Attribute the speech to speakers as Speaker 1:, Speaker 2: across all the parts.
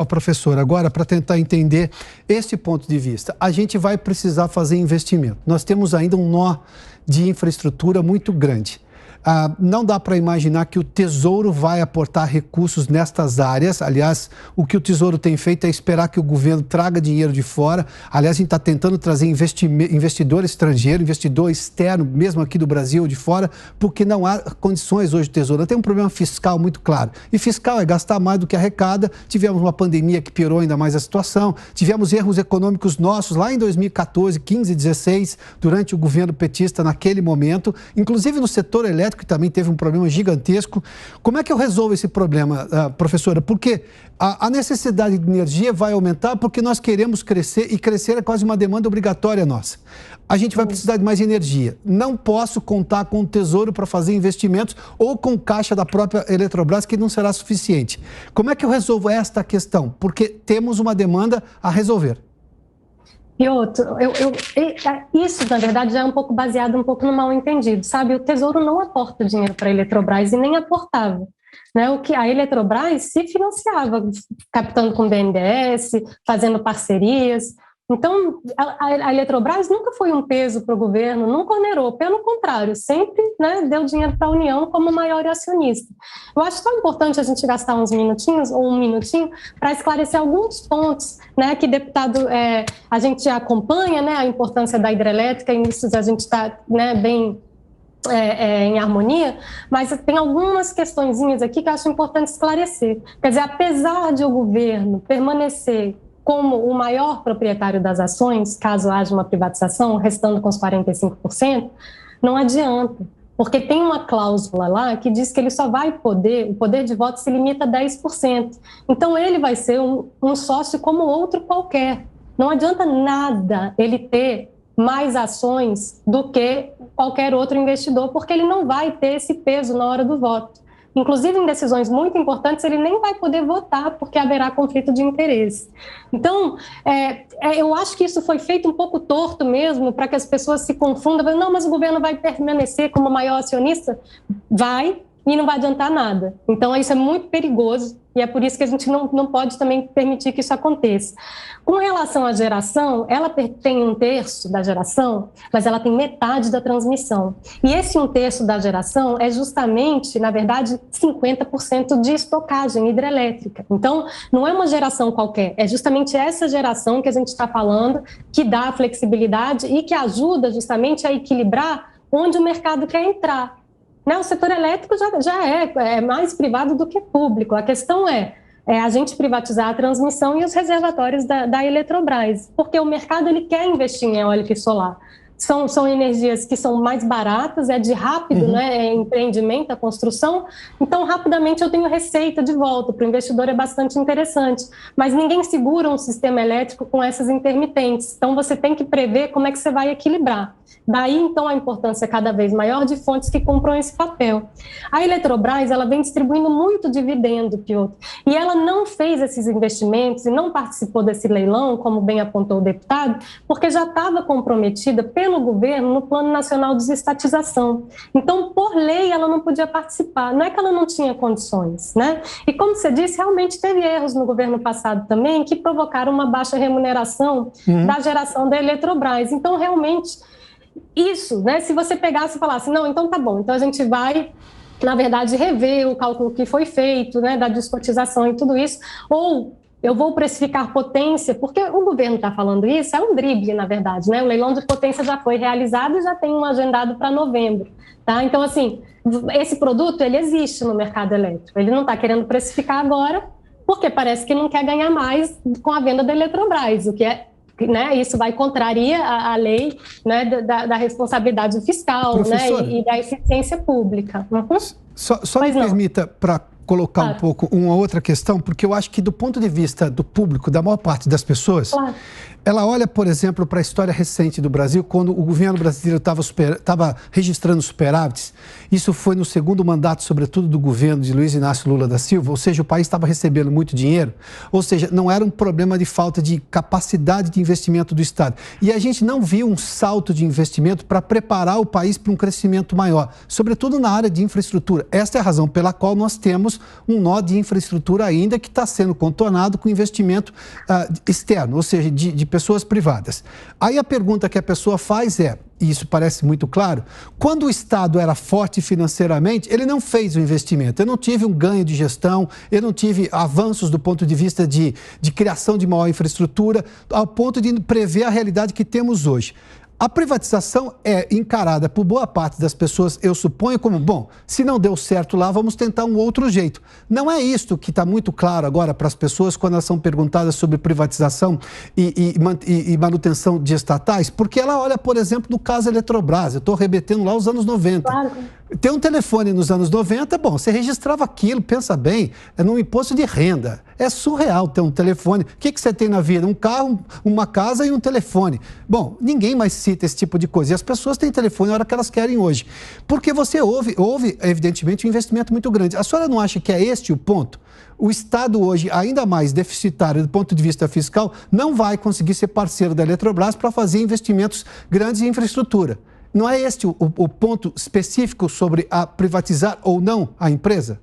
Speaker 1: Ó, professor, agora para tentar entender esse ponto de vista, a gente vai precisar fazer investimento. Nós temos ainda um nó de infraestrutura muito grande. Não dá para imaginar que o Tesouro vai aportar recursos nestas áreas. Aliás, o que o Tesouro tem feito é esperar que o governo traga dinheiro de fora. Aliás, a gente está tentando trazer investidor estrangeiro, investidor externo, mesmo aqui do Brasil ou de fora, porque não há condições hoje do Tesouro. Tem um problema fiscal muito claro. E fiscal é gastar mais do que arrecada. Tivemos uma pandemia que piorou ainda mais a situação. Tivemos erros econômicos nossos lá em 2014, 15, 16, durante o governo petista naquele momento, inclusive no setor elétrico, que também teve um problema gigantesco. Como é que eu resolvo esse problema, professora? Porque a necessidade de energia vai aumentar porque nós queremos crescer e crescer é quase uma demanda obrigatória nossa. A gente vai precisar de mais energia. Não posso contar com o Tesouro para fazer investimentos ou com caixa da própria Eletrobras, que não será suficiente. Como é que eu resolvo esta questão? Porque temos uma demanda a resolver.
Speaker 2: E outro, isso, na verdade, já é um pouco baseado no mal entendido, sabe? O Tesouro não aporta dinheiro para a Eletrobras e nem aportava. Né? O que a Eletrobras se financiava, captando com o BNDES, fazendo parcerias. Então, a Eletrobras nunca foi um peso para o governo, nunca onerou, pelo contrário, sempre, né, deu dinheiro para a União como maior acionista. Eu acho tão importante a gente gastar uns minutinhos, ou um minutinho, para esclarecer alguns pontos, né, que deputado, a gente já acompanha, né, a importância da hidrelétrica, e nisso a gente está, né, bem em harmonia, mas tem algumas questõezinhas aqui que eu acho importante esclarecer. Quer dizer, apesar de o governo permanecer como o maior proprietário das ações, caso haja uma privatização, restando com os 45%, não adianta, porque tem uma cláusula lá que diz que ele só vai poder, o poder de voto se limita a 10%. Então, ele vai ser um sócio como outro qualquer. Não adianta nada ele ter mais ações do que qualquer outro investidor, porque ele não vai ter esse peso na hora do voto. Inclusive, em decisões muito importantes, ele nem vai poder votar, porque haverá conflito de interesse. Então, eu acho que isso foi feito um pouco torto mesmo, para que as pessoas se confundam. Não, mas o governo vai permanecer como maior acionista? Vai, e não vai adiantar nada. Então, isso é muito perigoso, e é por isso que a gente não pode também permitir que isso aconteça. Com relação à geração, ela tem 1/3 da geração, mas ela tem metade da transmissão. E esse 1/3 da geração é justamente, na verdade, 50% de estocagem hidrelétrica. Então, não é uma geração qualquer, é justamente essa geração que a gente está falando, que dá a flexibilidade e que ajuda justamente a equilibrar onde o mercado quer entrar. O setor elétrico já é mais privado do que público. A questão é a gente privatizar a transmissão e os reservatórios da Eletrobras, porque o mercado ele quer investir em eólica e solar. São energias que são mais baratas, é de rápido, né, empreendimento, a construção, então rapidamente eu tenho receita de volta, para o investidor é bastante interessante, mas ninguém segura um sistema elétrico com essas intermitentes, então você tem que prever como é que você vai equilibrar. Daí, então, a importância cada vez maior de fontes que cumpram esse papel. A Eletrobras, ela vem distribuindo muito dividendo, Piotr, e ela não fez esses investimentos e não participou desse leilão, como bem apontou o deputado, porque já estava comprometida pelo governo no Plano Nacional de Desestatização. Então, por lei, ela não podia participar. Não é que ela não tinha condições, né? E como você disse, realmente teve erros no governo passado também que provocaram uma baixa remuneração da geração da Eletrobras. Então, realmente, isso, né? Se você pegasse e falasse, não, então tá bom, então a gente vai, na verdade, rever o cálculo que foi feito, né, da descotização e tudo isso, ou eu vou precificar potência, porque o governo está falando isso, é um drible, na verdade, né? O leilão de potência já foi realizado e já tem um agendado para novembro, tá? Então, assim, esse produto, ele existe no mercado elétrico, ele não está querendo precificar agora, porque parece que não quer ganhar mais com a venda da Eletrobras, o que é, né, isso vai contraria a lei, né, da responsabilidade fiscal, né, e da eficiência pública.
Speaker 1: Só me permita, para colocar um pouco uma outra questão, porque eu acho que do ponto de vista do público, da maior parte das pessoas, ela olha, por exemplo, para a história recente do Brasil, quando o governo brasileiro estava registrando superávites. Isso foi no segundo mandato, sobretudo, do governo de Luiz Inácio Lula da Silva, ou seja, o país estava recebendo muito dinheiro, ou seja, não era um problema de falta de capacidade de investimento do Estado. E a gente não viu um salto de investimento para preparar o país para um crescimento maior, sobretudo na área de infraestrutura. Esta é a razão pela qual nós temos um nó de infraestrutura ainda que está sendo contornado com investimento externo, ou seja, de pessoas privadas. Aí a pergunta que a pessoa faz e isso parece muito claro, quando o Estado era forte financeiramente, ele não fez o investimento. Eu não tive um ganho de gestão, eu não tive avanços do ponto de vista de criação de maior infraestrutura, ao ponto de prever a realidade que temos hoje. A privatização é encarada por boa parte das pessoas, eu suponho, como, bom, se não deu certo lá, vamos tentar um outro jeito. Não é isto que está muito claro agora para as pessoas quando elas são perguntadas sobre privatização e manutenção de estatais, porque ela olha, por exemplo, no caso Eletrobras, eu estou remetendo lá os anos 90. Claro. Ter um telefone nos anos 90, bom, você registrava aquilo, pensa bem, é num imposto de renda. É surreal ter um telefone. O que você tem na vida? Um carro, uma casa e um telefone. Bom, ninguém mais cita esse tipo de coisa. E as pessoas têm telefone na hora que elas querem hoje. Porque você houve, evidentemente, um investimento muito grande. A senhora não acha que é este o ponto? O Estado hoje, ainda mais deficitário do ponto de vista fiscal, não vai conseguir ser parceiro da Eletrobras para fazer investimentos grandes em infraestrutura. Não é este o ponto específico sobre a privatizar ou não a empresa?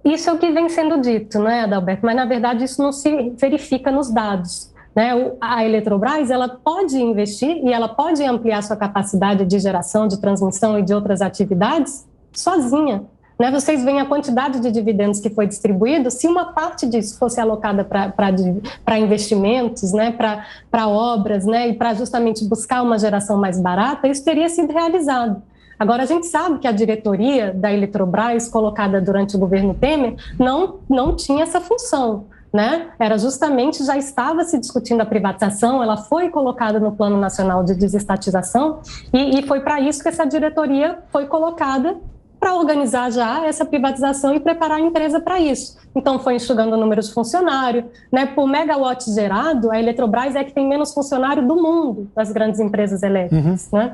Speaker 2: Isso é o que vem sendo dito, né, Adalberto? Mas, na verdade, isso não se verifica nos dados. Né? A Eletrobras, ela pode investir e ela pode ampliar sua capacidade de geração, de transmissão e de outras atividades sozinha. Né? Vocês veem a quantidade de dividendos que foi distribuído, se uma parte disso fosse alocada para investimentos, né? para obras, né? E para justamente buscar uma geração mais barata, isso teria sido realizado. Agora, a gente sabe que a diretoria da Eletrobras, colocada durante o governo Temer, não tinha essa função. Né? Era justamente, já estava se discutindo a privatização, ela foi colocada no Plano Nacional de Desestatização e foi para isso que essa diretoria foi colocada, para organizar já essa privatização e preparar a empresa para isso. Então, foi enxugando o número de funcionário. Né? Por megawatt gerado, a Eletrobras é que tem menos funcionário do mundo das grandes empresas elétricas. Né?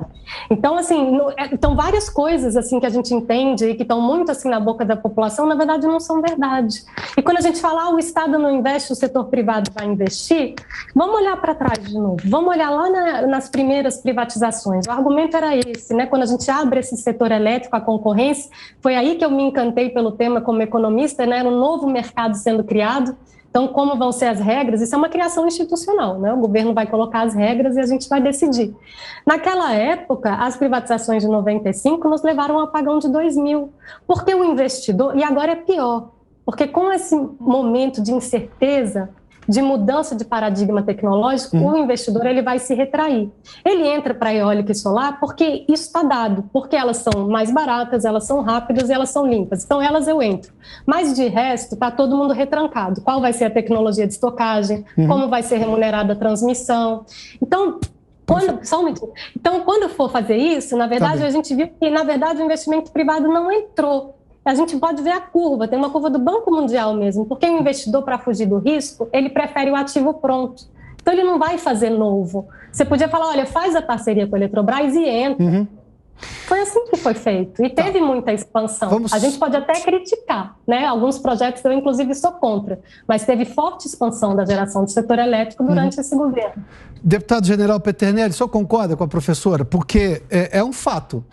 Speaker 2: Então, assim, então, várias coisas assim, que a gente entende e que estão muito assim, na boca da população, na verdade, não são verdade. E quando a gente fala, o Estado não investe, o setor privado vai investir, vamos olhar para trás de novo. Vamos olhar lá nas primeiras privatizações. O argumento era esse, né? Quando a gente abre esse setor elétrico à concorrência, foi aí que eu me encantei pelo tema como economista, né? Era um novo mercado sendo criado. Então, como vão ser as regras? Isso é uma criação institucional, né? O governo vai colocar as regras e a gente vai decidir. Naquela época, as privatizações de 95 nos levaram ao apagão de 2000, porque o investidor, e agora é pior, porque com esse momento de incerteza, de mudança de paradigma tecnológico, o investidor ele vai se retrair. Ele entra para a eólica e solar porque isso está dado, porque elas são mais baratas, elas são rápidas e elas são limpas. Então, elas eu entro. Mas, de resto, está todo mundo retrancado. Qual vai ser a tecnologia de estocagem? Como vai ser remunerada a transmissão? Então, quando for fazer isso, na verdade, a gente viu que, na verdade, o investimento privado não entrou. A gente pode ver a curva, tem uma curva do Banco Mundial mesmo, porque o investidor, para fugir do risco, ele prefere o ativo pronto. Então, ele não vai fazer novo. Você podia falar, olha, faz a parceria com a Eletrobras e entra. Foi assim que foi feito. E teve muita expansão. A gente pode até criticar, né? Alguns projetos eu, inclusive, sou contra. Mas teve forte expansão da geração do setor elétrico durante esse governo.
Speaker 1: Deputado General Peternelli, o senhor concorda com a professora? Porque é um fato.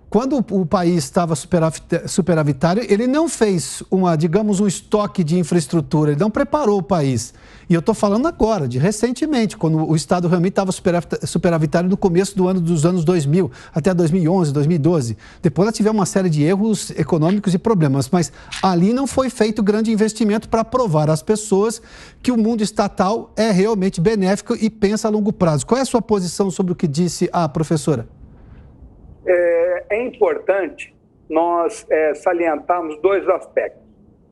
Speaker 1: Quando o país estava superavitário, ele não fez um estoque de infraestrutura, ele não preparou o país. E eu estou falando agora, recentemente, quando o Estado realmente estava superavitário no começo dos anos 2000, até 2011, 2012. Depois nós tivemos uma série de erros econômicos e problemas, mas ali não foi feito grande investimento para provar às pessoas que o mundo estatal é realmente benéfico e pensa a longo prazo. Qual é a sua posição sobre o que disse a professora?
Speaker 3: É importante nós salientarmos dois aspectos.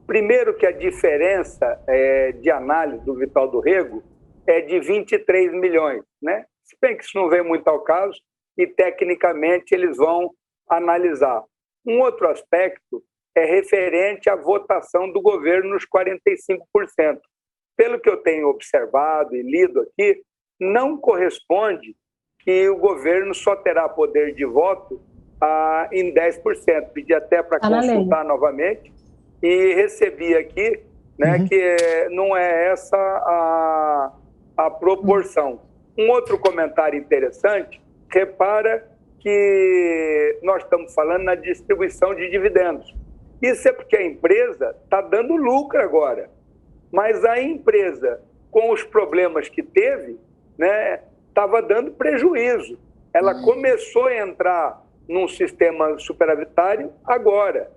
Speaker 3: Primeiro, que a diferença de análise do Vital do Rego é de 23 milhões, né? Se bem que isso não vem muito ao caso e, tecnicamente, eles vão analisar. Um outro aspecto é referente à votação do governo nos 45%. Pelo que eu tenho observado e lido aqui, não corresponde que o governo só terá poder de voto em 10%. Pedi até para consultar novamente e recebi aqui, né, que não é essa a proporção. Um outro comentário interessante, repara que nós estamos falando na distribuição de dividendos. Isso é porque a empresa está dando lucro agora. Mas a empresa, com os problemas que teve, né, estava dando prejuízo. Ela começou a entrar num sistema superavitário agora.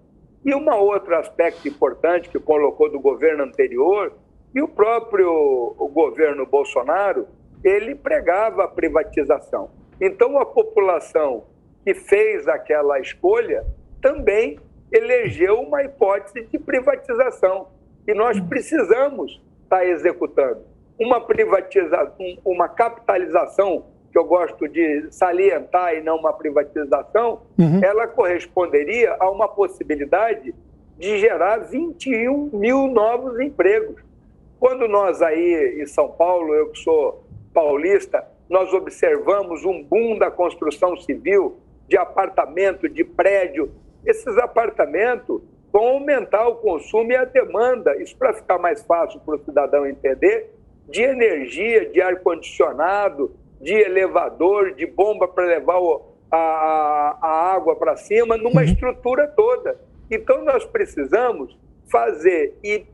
Speaker 3: E um outro aspecto importante que colocou do governo anterior, e o próprio governo Bolsonaro, ele pregava a privatização. Então, a população que fez aquela escolha também elegeu uma hipótese de privatização. E nós precisamos estar executando uma capitalização, que eu gosto de salientar e não uma privatização, ela corresponderia a uma possibilidade de gerar 21 mil novos empregos. Quando nós aí em São Paulo, eu que sou paulista, nós observamos um boom da construção civil, de apartamento, de prédio. Esses apartamentos vão aumentar o consumo e a demanda, isso para ficar mais fácil para o cidadão entender, de energia, de ar-condicionado, de elevador, de bomba para levar a água para cima, numa estrutura toda. Então, nós precisamos fazer e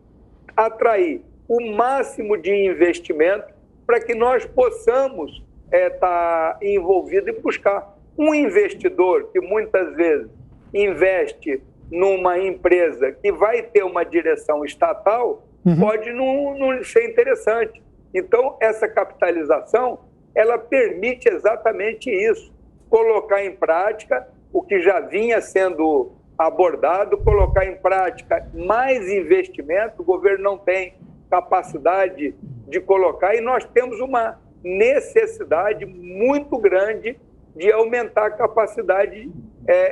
Speaker 3: atrair o máximo de investimento para que nós possamos estar envolvidos e buscar. Um investidor que muitas vezes investe numa empresa que vai ter uma direção estatal, pode não ser interessante. Então, essa capitalização, ela permite exatamente isso, colocar em prática o que já vinha sendo abordado, colocar em prática mais investimento. O governo não tem capacidade de colocar e nós temos uma necessidade muito grande de aumentar a capacidade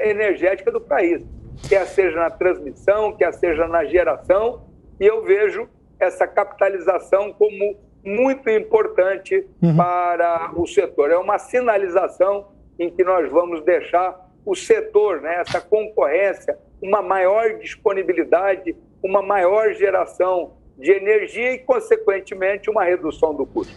Speaker 3: energética do país, quer seja na transmissão, quer seja na geração, e eu vejo essa capitalização como muito importante para o setor. É uma sinalização em que nós vamos deixar o setor, né, essa concorrência, uma maior disponibilidade, uma maior geração de energia e, consequentemente, uma redução do custo.